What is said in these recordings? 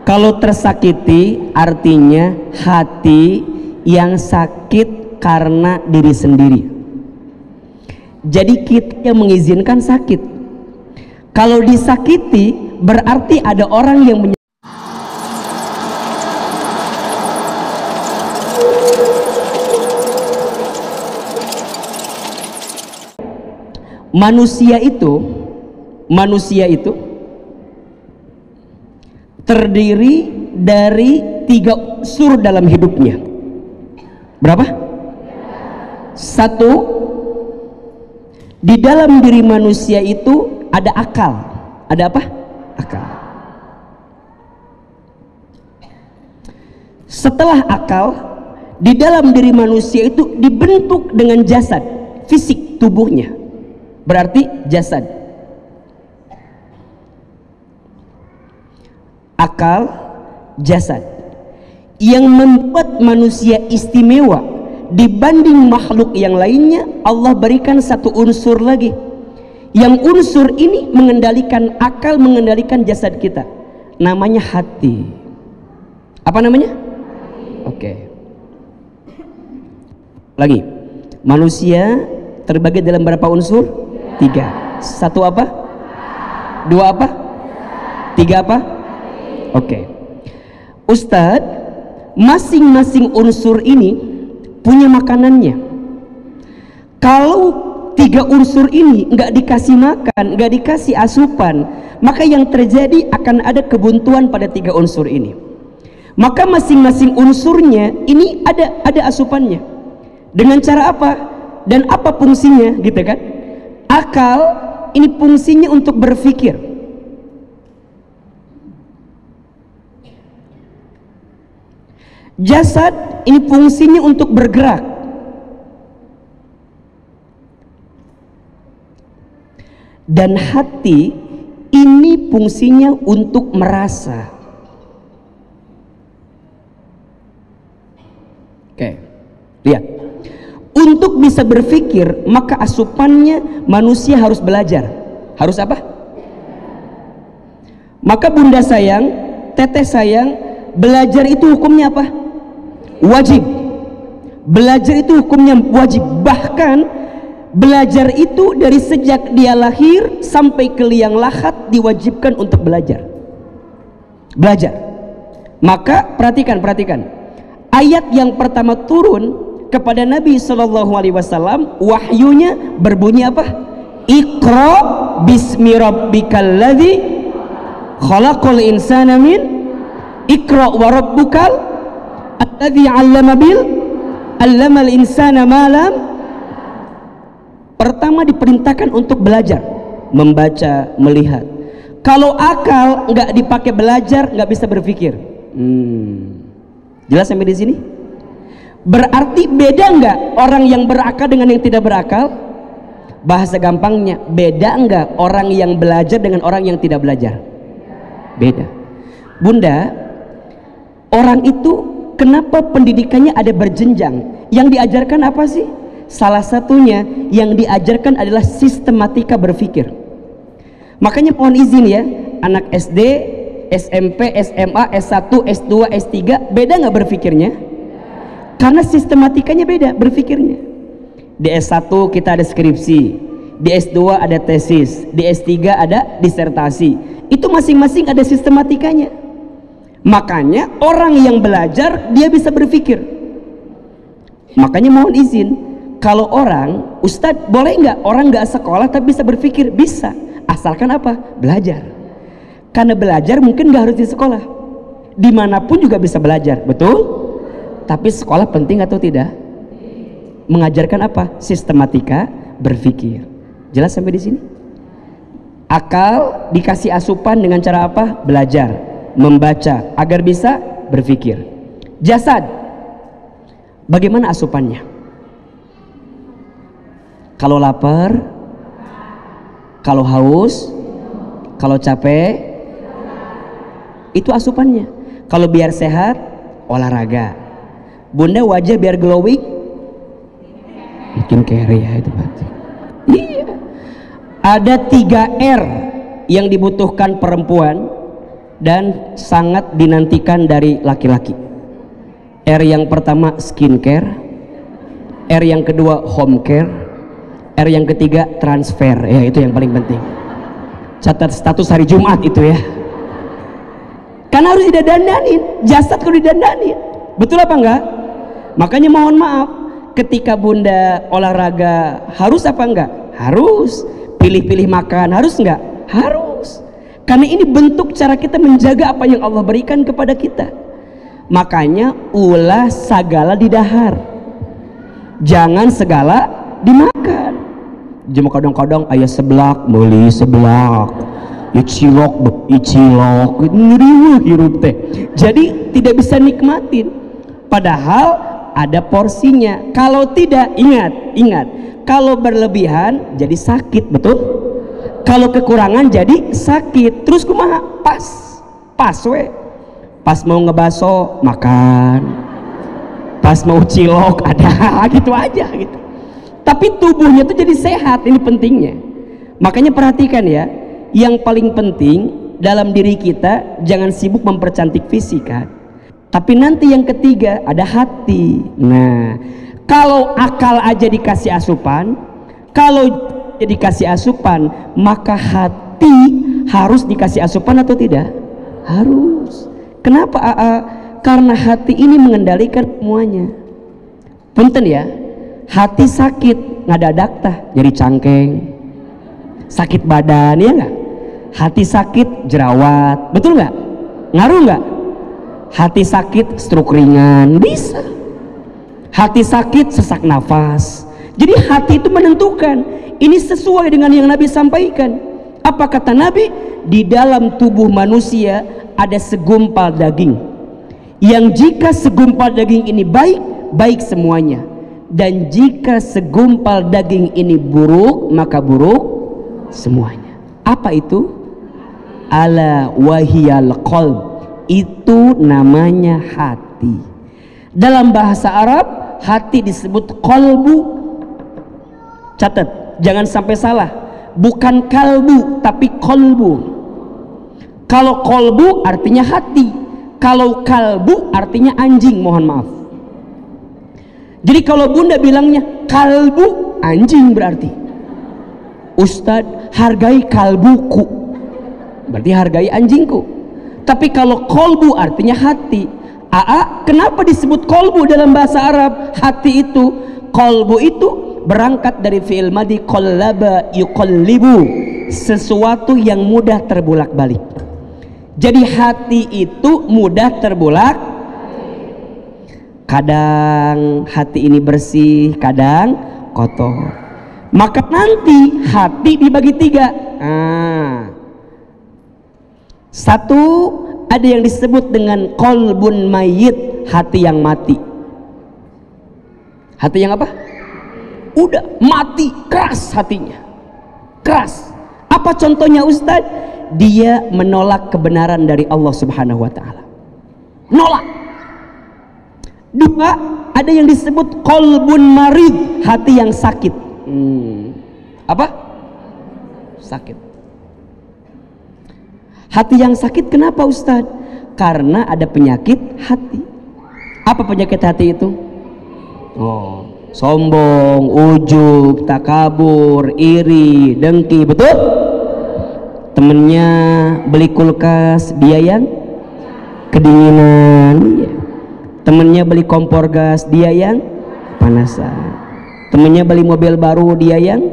Kalau tersakiti artinya hati yang sakit karena diri sendiri. Jadi kita yang mengizinkan sakit. Kalau disakiti berarti ada orang yang manusia itu terdiri dari 3 unsur dalam hidupnya. Berapa? 1, di dalam diri manusia itu ada akal. Ada apa? Akal. Setelah akal, di dalam diri manusia itu dibentuk dengan jasad, fisik tubuhnya. Berarti jasad. Akal, jasad. Yang membuat manusia istimewa dibanding makhluk yang lainnya, Allah berikan 1 unsur lagi. Yang unsur ini mengendalikan akal, mengendalikan jasad kita. Namanya hati. Apa namanya? Oke. Lagi. Manusia terbagi dalam berapa unsur? 3. 1 apa? 2 apa? 3 apa? Oke. Ustadz, masing-masing unsur ini punya makanannya. Kalau 3 unsur ini nggak dikasih makan, nggak dikasih asupan, maka yang terjadi akan ada kebuntuan pada 3 unsur ini. Maka masing-masing unsurnya ini ada asupannya. Dengan cara apa? Dan apa fungsinya, gitu kan? Akal ini fungsinya untuk berpikir. Jasad ini fungsinya untuk bergerak. Dan hati ini fungsinya untuk merasa. Oke, lihat. Untuk bisa berpikir, maka asupannya manusia harus belajar. Harus apa? Maka bunda sayang, teteh sayang, belajar itu hukumnya apa? Wajib. Belajar itu hukumnya wajib. Bahkan belajar itu dari sejak dia lahir sampai ke liang lahat diwajibkan untuk belajar. Belajar. Maka perhatikan. Ayat yang pertama turun kepada Nabi SAW, wahyunya berbunyi apa? Iqra bismi rabbikal ladzi khalaqal insana min Iqra wa rabbukal alladzi 'allamal insana ma lam. Pertama diperintahkan untuk belajar, membaca, melihat. Kalau akal nggak dipakai belajar, nggak bisa berpikir. Jelas sampai di sini? Berarti beda nggak orang yang berakal dengan yang tidak berakal? Bahasa gampangnya, beda nggak orang yang belajar dengan orang yang tidak belajar? Beda. Bunda, orang itu kenapa pendidikannya ada berjenjang? Yang diajarkan apa sih? Salah satunya yang diajarkan adalah sistematika berpikir. Makanya mohon izin ya, anak SD, SMP, SMA, S1, S2, S3 beda nggak berpikirnya? Karena sistematikanya beda berpikirnya. Di S1 kita ada skripsi, di S2 ada tesis, di S3 ada disertasi. Itu masing-masing ada sistematikanya. Makanya orang yang belajar dia bisa berpikir. Makanya mohon izin, kalau orang, Ustadz boleh nggak orang nggak sekolah tapi bisa berpikir? Bisa, asalkan apa? Belajar. Karena belajar mungkin nggak harus di sekolah, dimanapun juga bisa belajar, betul? Tapi sekolah penting atau tidak? Mengajarkan apa? Sistematika berpikir. Jelas sampai di sini? Akal dikasih asupan dengan cara apa? Belajar, membaca agar bisa berpikir. Jasad, bagaimana asupannya? Kalau lapar, kalau haus, kalau capek, itu asupannya. Kalau biar sehat, olahraga. Bunda wajah biar glowing, bikin carry ya itu berarti. Iya. Ada 3 R yang dibutuhkan perempuan dan sangat dinantikan dari laki-laki. R yang pertama skincare, R yang kedua home care, R yang ketiga transfer. Ya, itu yang paling penting. Catat status hari Jumat itu ya. Karena harus didandanin, jasad kalau didandanin. Betul apa enggak? Makanya mohon maaf, ketika bunda olahraga harus apa enggak? Harus. Pilih-pilih makan harus enggak? Harus. Karena ini bentuk cara kita menjaga apa yang Allah berikan kepada kita. Makanya ulah segala didahar, jangan segala dimakan. Cuma kadang-kadang ayah seblak, beli seblak, icilok, ngeriweh hirup teh. Jadi tidak bisa nikmatin. Padahal ada porsinya. Kalau tidak, ingat, kalau berlebihan jadi sakit, betul? Kalau kekurangan jadi sakit. Terus kumaha? Pas we. Pas mau ngebaso makan, pas mau cilok ada, gitu aja gitu. Tapi tubuhnya tuh jadi sehat, ini pentingnya. Makanya perhatikan ya, yang paling penting dalam diri kita jangan sibuk mempercantik fisik kan. Tapi nanti yang ketiga ada hati. Nah, kalau akal aja dikasih asupan, kalau dikasih asupan, maka hati harus dikasih asupan atau tidak? Harus. Kenapa AA? Karena hati ini mengendalikan semuanya. Punten ya, hati sakit ngadadak tah jadi cangkeng, sakit badan ya nggak? Hati sakit jerawat, betul nggak? Ngaruh nggak? Hati sakit stroke ringan bisa. Hati sakit sesak nafas. Jadi hati itu menentukan. Ini sesuai dengan yang Nabi sampaikan. Apa kata Nabi? Di dalam tubuh manusia ada segumpal daging, yang jika segumpal daging ini baik semuanya, dan jika segumpal daging ini buruk maka buruk semuanya. Apa itu? Ala wahiyal qalb, itu namanya hati. Dalam bahasa Arab hati disebut qalbu. Catat, jangan sampai salah, bukan kalbu tapi qalbu. Kalau kolbu artinya hati, kalau kalbu artinya anjing, mohon maaf. Jadi kalau bunda bilangnya kalbu, anjing berarti. Ustadz, hargai kalbuku, berarti hargai anjingku. Tapi kalau kolbu artinya hati. Kenapa disebut kolbu dalam bahasa Arab? Hati itu, kolbu itu berangkat dari fi'il madhi qallaba yuqallibu, sesuatu yang mudah terbolak-balik. Jadi hati itu mudah terbolak. Kadang hati ini bersih, kadang kotor. Maka nanti hati dibagi tiga. Satu, ada yang disebut dengan qalbun mayyit, hati yang mati. Hati yang apa? Udah mati, keras hatinya, keras. Apa contohnya Ustadz? Dia menolak kebenaran dari Allah Subhanahu wa ta'ala. Nolak. Dua, ada yang disebut qalbun marid, hati yang sakit. Apa? Sakit. Hati yang sakit kenapa Ustadz? Karena ada penyakit hati. Apa penyakit hati itu? Sombong, ujub, takabur, iri, dengki, betul? Temennya beli kulkas, dia yang kedinginan. Iya. Temennya beli kompor gas, dia yang panasan. Temennya beli mobil baru, dia yang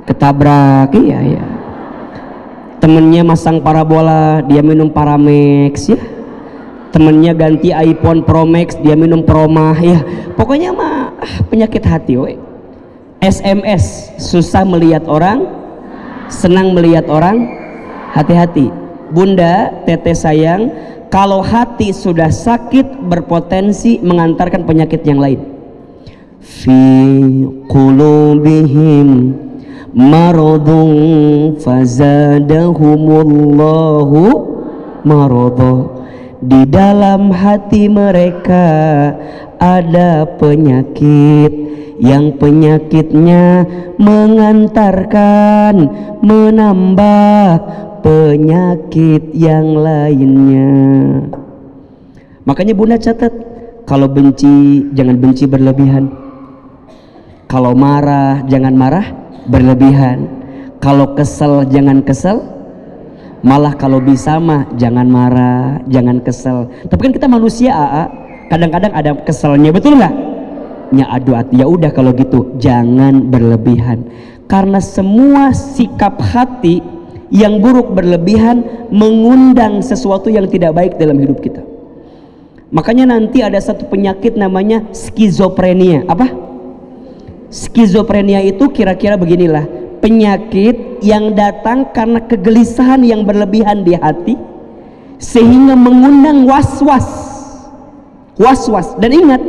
ketabrak. Iya. Temennya masang parabola, dia minum Paramex ya. Temennya ganti iPhone Pro Max, dia minum Promah ya. Pokoknya mah penyakit hati we. SMS, susah melihat orang, senang melihat orang. Hati-hati bunda, teteh sayang, kalau hati sudah sakit berpotensi mengantarkan penyakit yang lain. Fi qulubihim maradun fazadahumullahu maradha, di dalam hati mereka ada penyakit yang penyakitnya mengantarkan menambah penyakit yang lainnya. Makanya Bunda catat, kalau benci jangan benci berlebihan, kalau marah jangan marah berlebihan, kalau kesel jangan kesel, malah kalau bisa mah jangan marah, jangan kesel. Tapi kan kita manusia, kadang-kadang ada keselnya, betul nggak? Ya udah kalau gitu jangan berlebihan, karena semua sikap hati yang buruk berlebihan mengundang sesuatu yang tidak baik dalam hidup kita. Makanya nanti ada satu penyakit namanya skizofrenia. Apa? Skizofrenia itu kira-kira beginilah, penyakit yang datang karena kegelisahan yang berlebihan di hati sehingga mengundang was-was. Dan ingat,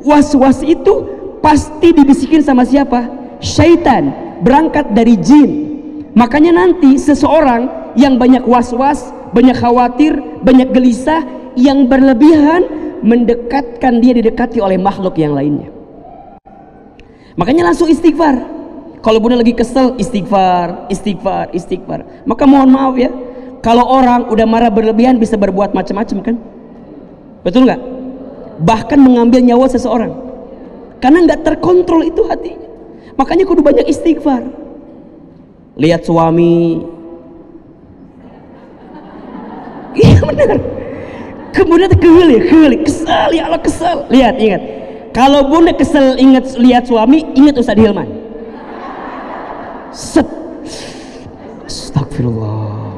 was-was itu pasti dibisikin sama siapa? Syaitan, berangkat dari jin. Makanya nanti seseorang yang banyak was-was, banyak khawatir, banyak gelisah, yang berlebihan mendekatkan dia didekati oleh makhluk yang lainnya. Makanya langsung istighfar. Kalau Bunda lagi kesel, istighfar. Maka mohon maaf ya, kalau orang udah marah berlebihan bisa berbuat macam-macam kan? Betul nggak? Bahkan mengambil nyawa seseorang karena nggak terkontrol itu hatinya. Makanya kudu banyak istighfar. Lihat suami, iya benar, kemudian keheli, kesel, ya Allah kesel. Ingat, kalau Bunda kesel ingat lihat suami, ingat Ustadz Hilman. Astagfirullah.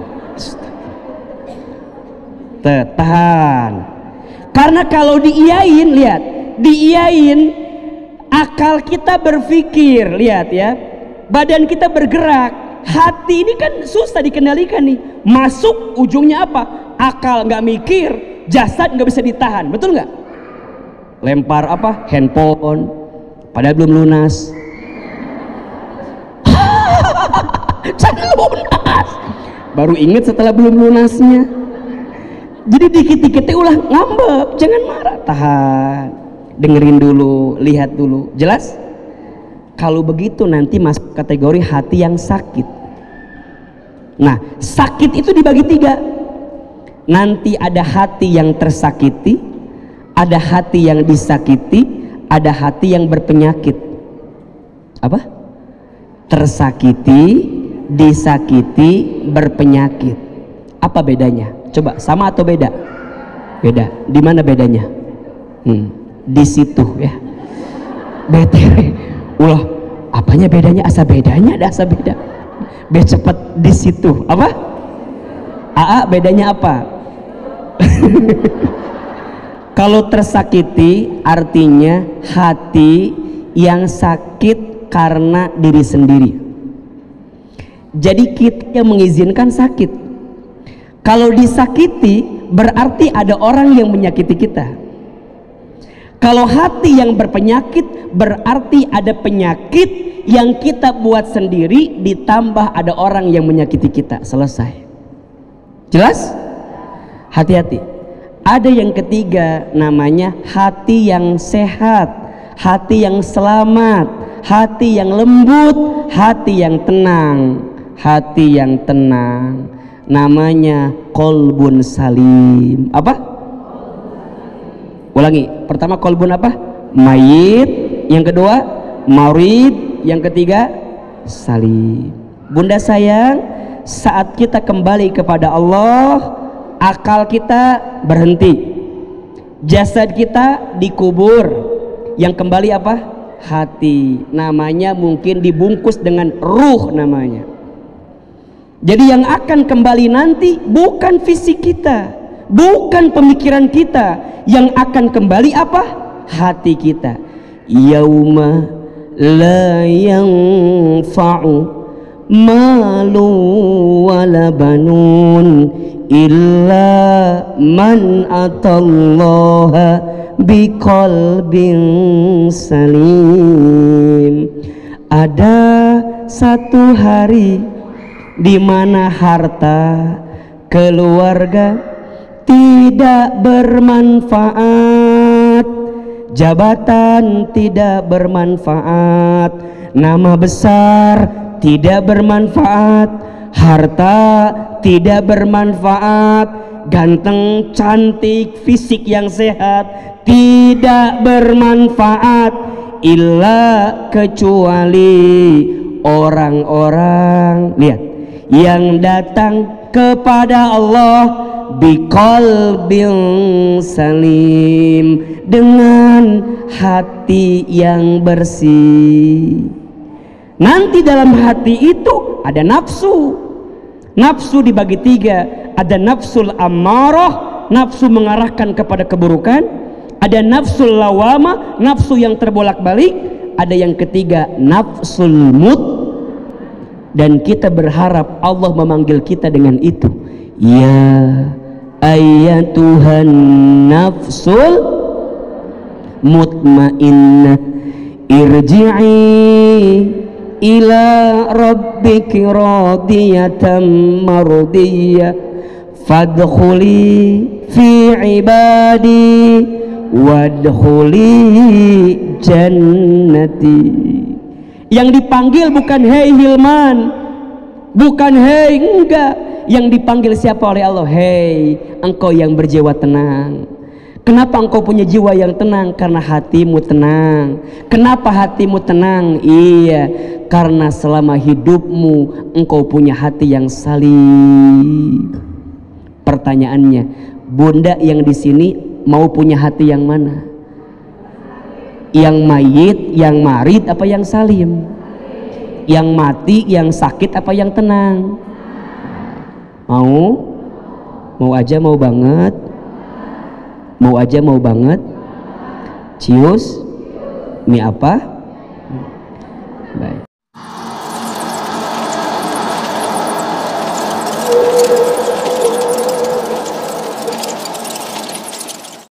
Tahan. Karena kalau diiyain, lihat, akal kita berpikir, lihat ya, badan kita bergerak, hati ini kan susah dikendalikan nih. Masuk ujungnya apa? Akal nggak mikir, jasad nggak bisa ditahan, betul nggak? Lempar apa? Handphone, padahal belum lunas. Jangan lunas, baru inget setelah belum lunasnya. Jadi dikit-dikitnya ulah ngambek, jangan marah, tahan, dengerin dulu, lihat dulu, jelas? Kalau begitu nanti masuk kategori hati yang sakit. Nah, sakit itu dibagi 3. Nanti ada hati yang tersakiti, ada hati yang disakiti, ada hati yang berpenyakit. Apa? Tersakiti, disakiti, berpenyakit. Apa bedanya? Coba, sama atau beda? Beda. Di mana bedanya? Di situ ya. BTW. Ulah, apanya bedanya? Asa bedanya ada asa beda. Cepet di situ. Apa? Bedanya apa? Kalau tersakiti artinya hati yang sakit karena diri sendiri. Jadi kita yang mengizinkan sakit. Kalau disakiti berarti ada orang yang menyakiti kita. Kalau hati yang berpenyakit berarti ada penyakit yang kita buat sendiri ditambah ada orang yang menyakiti kita. Selesai. Jelas? Hati-hati. Ada yang ketiga namanya hati yang sehat, hati yang selamat, hati yang lembut, hati yang tenang. Hati yang tenang namanya kolbun salim. Apa? Ulangi. Pertama kolbun apa? Mayit. Yang kedua marid. Yang ketiga salim. Bunda sayang, saat kita kembali kepada Allah, akal kita berhenti, jasad kita dikubur, yang kembali apa? Hati. Namanya mungkin dibungkus dengan ruh namanya. Jadi yang akan kembali nanti bukan fisik kita, bukan pemikiran kita, yang akan kembali apa? Hati kita. Yauma la yanfa'u malu wala banun illa man atallaha biqalbin salim. Ada satu hari di mana harta, keluarga tidak bermanfaat, jabatan tidak bermanfaat, nama besar tidak bermanfaat, harta tidak bermanfaat, ganteng, cantik, fisik yang sehat tidak bermanfaat, illa kecuali orang-orang, lihat, yang datang kepada Allah biqalbin salim, dengan hati yang bersih. Nanti dalam hati itu ada nafsu. Nafsu dibagi tiga, ada nafsul ammarah, nafsu mengarahkan kepada keburukan, ada nafsul lawamah, nafsu yang terbolak-balik, ada yang ketiga nafsul mut. Dan kita berharap Allah memanggil kita dengan itu, ya ayyatuhan nafsul mutmainnah irji'i ila rabbiki radiyatan mardiyah fadkhuli fi ibadi wadkhuli jannati. Yang dipanggil bukan hei Hilman, bukan hei, enggak. Yang dipanggil siapa oleh Allah? Hei engkau yang berjiwa tenang. Kenapa engkau punya jiwa yang tenang? Karena hatimu tenang. Kenapa hatimu tenang? Iya, karena selama hidupmu engkau punya hati yang salim. Pertanyaannya, bunda yang di sini mau punya hati yang mana? Yang mayit, yang marid, apa yang salim? Yang mati, yang sakit, apa yang tenang? Mau? Mau aja mau banget? Mau aja mau banget? Cius? Mie apa? Baik.